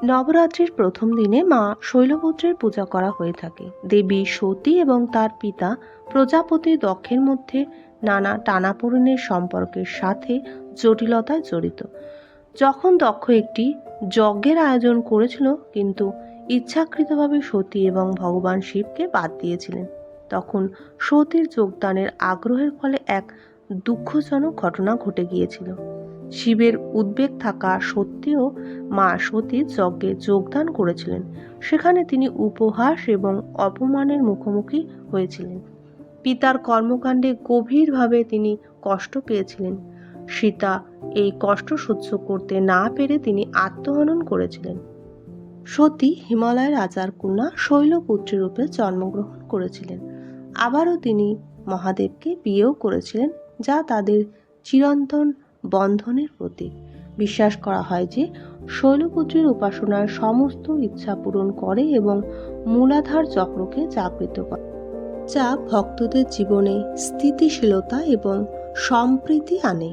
নবরাত্রির প্রথম দিনে মা শৈলপুত্রের পূজা করা হয়ে থাকে। দেবী সতী এবং তার পিতা প্রজাপতি দক্ষের মধ্যে নানা টানাপোড়েনের সম্পর্কের সাথে জটিলতায় জড়িত। যখন দক্ষ একটি যজ্ঞের আয়োজন করেছিল কিন্তু ইচ্ছাকৃতভাবে সতী এবং ভগবান শিবকে বাদ দিয়েছিলেন, তখন সতীর যোগদানের আগ্রহের ফলে এক দুঃখজনক ঘটনা ঘটে গিয়েছিল। শিবের উদ্বেগ থাকা সত্ত্বেও মা সতী যজ্ঞে যোগদান করেছিলেন। সেখানে তিনি উপহাস এবং অপমানের মুখোমুখি হয়েছিলেন। পিতার কর্মকাণ্ডে গভীরভাবে তিনি কষ্ট পেয়েছিলেন। সীতা এই কষ্ট সহ্য করতে না পেরে তিনি আত্মহনন করেছিলেন। সতী হিমালয়ের রাজার কন্যা শৈলপুত্রী রূপে জন্মগ্রহণ করেছিলেন। আবারও তিনি মহাদেবকে বিয়েও করেছিলেন, যা তাদের চিরন্তন বন্ধনের প্রতীক। বিশ্বাস করা হয় যে শৈলপুত্রীর উপাসনার সমস্ত ইচ্ছা পূরণ করে এবং মূলাধার চক্রকে জাগৃত করে, যা ভক্তদের জীবনে স্থিতিশীলতা এবং সম্প্রীতি আনে।